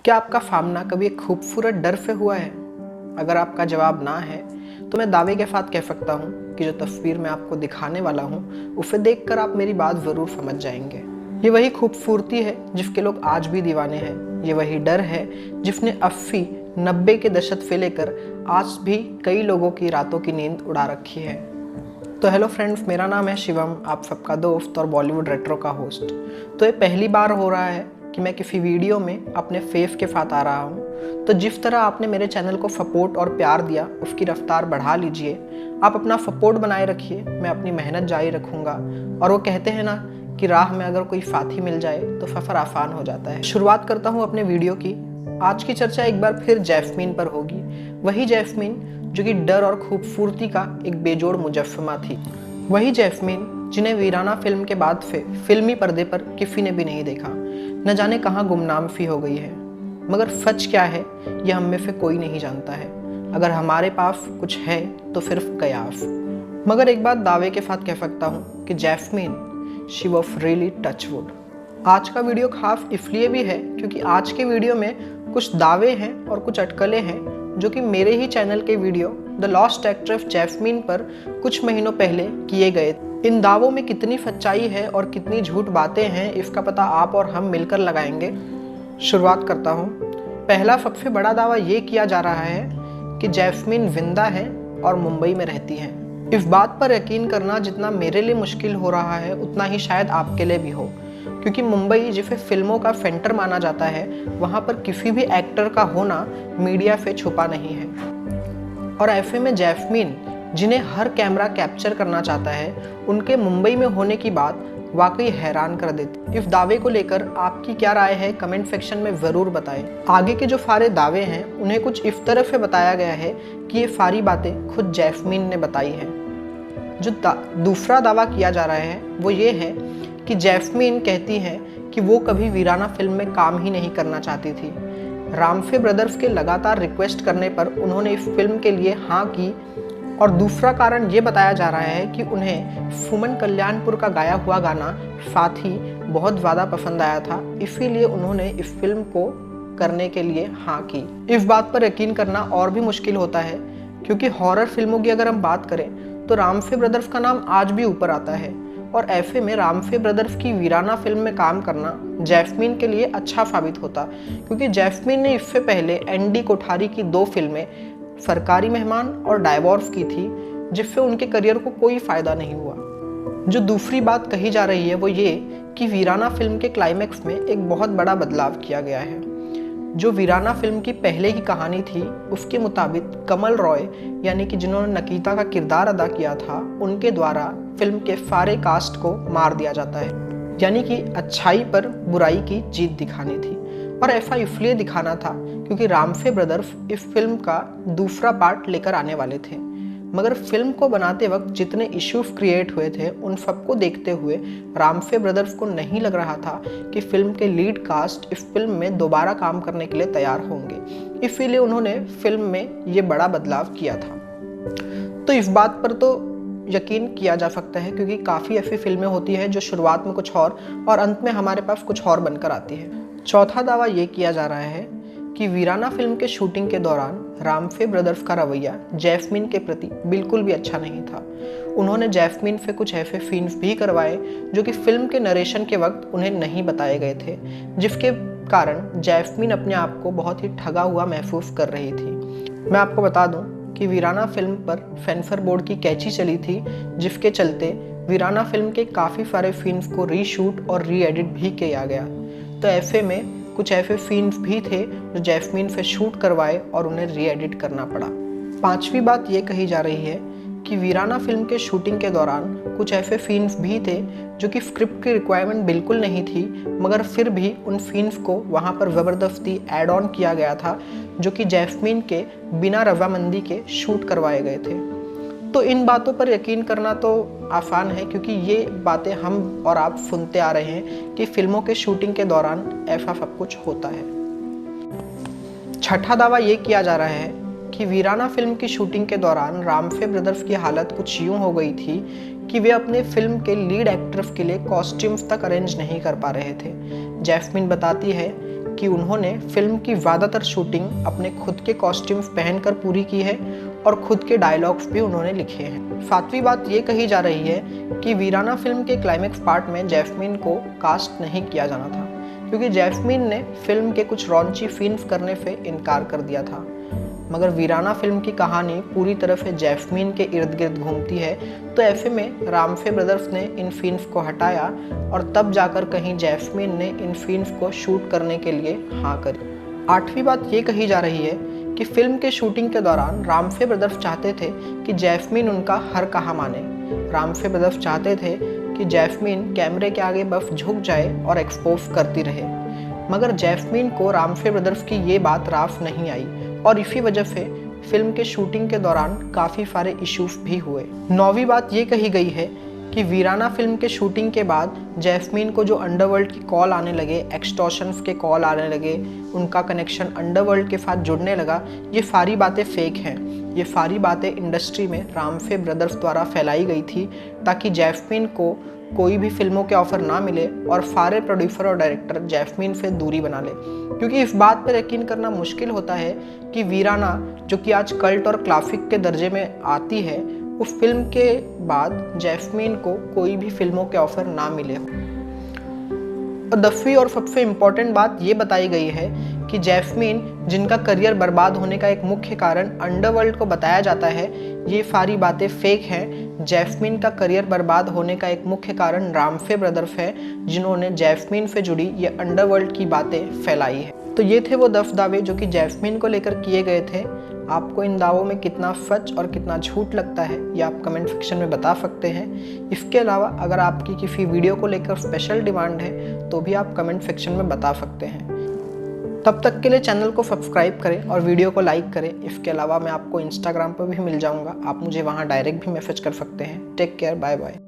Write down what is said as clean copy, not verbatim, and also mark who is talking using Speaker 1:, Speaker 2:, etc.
Speaker 1: क्या आपका सामना कभी एक खूबसूरत डर से हुआ है? अगर आपका जवाब ना है तो मैं दावे के साथ कह सकता हूँ कि जो तस्वीर मैं आपको दिखाने वाला हूँ उसे देखकर आप मेरी बात ज़रूर समझ जाएंगे। ये वही खूबसूरती है जिसके लोग आज भी दीवाने हैं। ये वही डर है जिसने 80-90 के दशक से लेकर आज भी कई लोगों की रातों की नींद उड़ा रखी है। तो हेलो फ्रेंड्स, मेरा नाम है शिवम, आप सबका दोस्त और बॉलीवुड रेट्रो का होस्ट। तो ये पहली बार हो रहा है कि मैं किसी वीडियो में अपने फेस के साथ आ रहा हूँ। तो जिस तरह आपने मेरे चैनल को सपोर्ट और प्यार दिया उसकी रफ्तार बढ़ा लीजिए। आप अपना सपोर्ट बनाए रखिए, मैं अपनी मेहनत जारी रखूँगा। और वो कहते हैं ना कि राह में अगर कोई साथी मिल जाए तो सफ़र आसान हो जाता है। शुरुआत करता हूँ अपने वीडियो की। आज की चर्चा एक बार फिर जैस्मीन पर होगी। वही जैस्मीन जो कि डर और खूबसूरती का एक बेजोड़ मुजस्समा थी। वही जैस्मीन जिन्हें वीराना फिल्म के बाद से फिल्मी पर्दे पर किसी ने भी नहीं देखा। न जाने कहाँ गुमनाम सी हो गई है। मगर सच क्या है यह हम में से कोई नहीं जानता है। अगर हमारे पास कुछ है तो सिर्फ कयास। मगर एक बात दावे के साथ कह सकता हूँ कि Jasmine she was really touchwood. आज का वीडियो खास इसलिए भी है क्योंकि आज के वीडियो में कुछ दावे हैं और कुछ अटकलें हैं जो कि मेरे ही चैनल के video the lost actress jasmine पर कुछ महीनों पहले किए गए। इन दावों में कितनी सच्चाई है और कितनी झूठ बातें हैं इसका पता आप और हम मिलकर लगाएंगे। शुरुआत करता हूँ। पहला सबसे बड़ा दावा ये किया जा रहा है कि जैस्मीन जिंदा है और मुंबई में रहती है। इस बात पर यकीन करना जितना मेरे लिए मुश्किल हो रहा है उतना ही शायद आपके लिए भी हो, क्योंकि मुंबई जिसे फिल्मों का सेंटर माना जाता है वहाँ पर किसी भी एक्टर का होना मीडिया से छुपा नहीं है। और ऐसे में जैस्मीन जिन्हें हर कैमरा कैप्चर करना चाहता है उनके मुंबई में होने की बात वाकई हैरान कर देती। इस दावे को लेकर आपकी क्या राय है कमेंट सेक्शन में ज़रूर बताएं। आगे के जो सारे दावे हैं उन्हें कुछ इस तरह से बताया गया है कि ये सारी बातें खुद जैस्मीन ने बताई हैं। जो दूसरा दावा किया जा रहा है वो ये है कि जैस्मीन कहती हैं कि वो कभी वीराना फिल्म में काम ही नहीं करना चाहती थी। रामफे ब्रदर्स के लगातार रिक्वेस्ट करने पर उन्होंने इस फिल्म के लिए हाँ की। और दूसरा कारण ये बताया जा रहा है कि उन्हें सुमन कल्याणपुर का गाया हुआ गाना साथी बहुत ज़्यादा पसंद आया था, इसीलिए उन्होंने इस फिल्म को करने के लिए हाँ की। इस बात पर यकीन करना और भी मुश्किल होता है क्योंकि हॉरर फिल्मों की अगर हम बात करें तो रामफे ब्रदर्स का नाम आज भी ऊपर आता है। और ऐसे में रामफे ब्रदर्स की वीराना फिल्म में काम करना जैस्मीन के लिए अच्छा साबित होता, क्योंकि जैस्मीन ने इससे पहले एनडी कोठारी की 2 फिल्में सरकारी मेहमान और डाइवोर्स की थी जिससे उनके करियर को कोई फायदा नहीं हुआ। जो दूसरी बात कही जा रही है वो ये कि वीराना फिल्म के क्लाइमैक्स में एक बहुत बड़ा बदलाव किया गया है। जो वीराना फिल्म की पहले की कहानी थी उसके मुताबिक कमल रॉय यानी कि जिन्होंने नकीता का किरदार अदा किया था उनके द्वारा फिल्म के सारे कास्ट को मार दिया जाता है, यानी कि अच्छाई पर बुराई की जीत दिखानी थी। और ऐसा इसलिए दिखाना था क्योंकि रामफे ब्रदर्स इस फिल्म का दूसरा पार्ट लेकर आने वाले थे। मगर फिल्म को बनाते वक्त जितने इश्यूज क्रिएट हुए थे उन सबको देखते हुए रामफे ब्रदर्स को नहीं लग रहा था कि फिल्म के लीड कास्ट इस फिल्म में दोबारा काम करने के लिए तैयार होंगे, इसीलिए उन्होंने फिल्म में ये बड़ा बदलाव किया था। तो इस बात पर तो यकीन किया जा सकता है क्योंकि काफ़ी ऐसी फिल्में होती हैं जो शुरुआत में कुछ और अंत में हमारे पास कुछ और बनकर आती है। चौथा दावा ये किया जा रहा है कि वीराना फिल्म के शूटिंग के दौरान रामफे ब्रदर्स का रवैया जैस्मीन के प्रति बिल्कुल भी अच्छा नहीं था। उन्होंने जैस्मीन से कुछ ऐसे सीन्स भी करवाए जो कि फिल्म के नरेशन के वक्त उन्हें नहीं बताए गए थे, जिसके कारण जैस्मीन अपने आप को बहुत ही ठगा हुआ महसूस कर रही थी। मैं आपको बता दूं कि वीराना फिल्म पर सेंसर बोर्ड की कैंची चली थी, जिसके चलते वीराना फिल्म के काफ़ी सारे सीन्स को रीशूट और री एडिट भी किया गया। तो ऐसे में कुछ ऐसे सीन्स भी थे जो जैस्मीन से शूट करवाए और उन्हें री एडिट करना पड़ा। पांचवी बात ये कही जा रही है कि वीराना फिल्म के शूटिंग के दौरान कुछ ऐसे सीन्स भी थे जो कि स्क्रिप्ट की रिक्वायरमेंट बिल्कुल नहीं थी, मगर फिर भी उन सीन्स को वहाँ पर ज़बरदस्ती ऐड ऑन किया गया था जो कि जैस्मीन के बिना रजामंदी के शूट करवाए गए थे। तो इन बातों पर यकीन करना तो आसान है क्योंकि ये बातें हम और आप सुनते आ रहे हैं कि फिल्मों के शूटिंग के दौरान ऐसा सब कुछ होता है। छठा दावा ये किया जा रहा है कि वीराना फिल्म की शूटिंग के दौरान रामफे ब्रदर्स की हालत कुछ यूँ हो गई थी कि वे अपने फिल्म के लीड एक्ट्रेस के लिए कॉस्ट्यूम्स तक अरेंज नहीं कर पा रहे थे। जैस्मीन बताती है कि उन्होंने फिल्म की ज़्यादातर शूटिंग अपने खुद के कॉस्ट्यूम्स पहनकर पूरी की है और खुद के डायलॉग्स भी उन्होंने लिखे हैं। सातवीं बात ये कही जा रही है कि वीराना फिल्म के क्लाइमेक्स पार्ट में जैस्मीन को कास्ट नहीं किया जाना था, क्योंकि जैस्मीन ने फिल्म के कुछ रॉन्ची सीन्स करने से इनकार कर दिया था। मगर वीराना फिल्म की कहानी पूरी तरह से जैस्मीन के इर्द गिर्द घूमती है, तो ऐसे में रामफे ब्रदर्स ने इन सीन्स को हटाया और तब जाकर कहीं जैस्मीन ने इन सीन्स को शूट करने के लिए हाँ करी। आठवीं बात ये कही जा रही है कि फिल्म के शूटिंग के दौरान रामफे ब्रदर्स चाहते थे कि जैस्मीन उनका हर कहा माने। रामफे ब्रदर्स चाहते थे कि जैस्मीन कैमरे के आगे बस झुक जाए और एक्सपोज करती रहे, मगर जैस्मीन को रामफे ब्रदर्स की ये बात रास नहीं आई और इसी वजह से फिल्म के शूटिंग के दौरान काफ़ी सारे इश्यूज भी हुए। नौवीं बात ये कही गई है कि वीराना फिल्म के शूटिंग के बाद जैस्मीन को जो अंडरवर्ल्ड की कॉल आने लगे, एक्सटॉर्शंस के कॉल आने लगे, उनका कनेक्शन अंडरवर्ल्ड के साथ जुड़ने लगा, ये सारी बातें फेक हैं। ये सारी बातें इंडस्ट्री में रामफे ब्रदर्स द्वारा फैलाई गई थी ताकि जैस्मीन को कोई भी फिल्मों के ऑफर ना मिले और सारे प्रोड्यूसर और डायरेक्टर जैस्मीन से दूरी बना ले, क्योंकि इस बात पर यकीन करना मुश्किल होता है कि वीराना, जो कि आज कल्ट और क्लासिक के दर्जे में आती है, उस फिल्म के बाद जैस्मीन को कोई भी फिल्मों के ऑफर ना मिले। और 10वीं और सबसे इम्पोर्टेंट बात ये बताई गई है कि जैस्मीन, जिनका करियर बर्बाद होने का एक मुख्य कारण अंडरवर्ल्ड को बताया जाता है, ये सारी बातें फेक हैं। जैस्मीन का करियर बर्बाद होने का एक मुख्य कारण रामफे ब्रदर्स है, जिन्होंने जैस्मीन से जुड़ी ये अंडरवर्ल्ड की बातें फैलाई है। तो ये थे वो 10 दावे जो कि जैस्मीन को लेकर किए गए थे। आपको इन दावों में कितना सच और कितना झूठ लगता है, ये आप कमेंट सेक्शन में बता सकते हैं। इसके अलावा अगर आपकी किसी वीडियो को लेकर स्पेशल डिमांड है तो भी आप कमेंट सेक्शन में बता सकते हैं। तब तक के लिए चैनल को सब्सक्राइब करें और वीडियो को लाइक करें। इसके अलावा मैं आपको इंस्टाग्राम पर भी मिल जाऊंगा, आप मुझे वहां डायरेक्ट भी मैसेज कर सकते हैं। Take care, bye bye.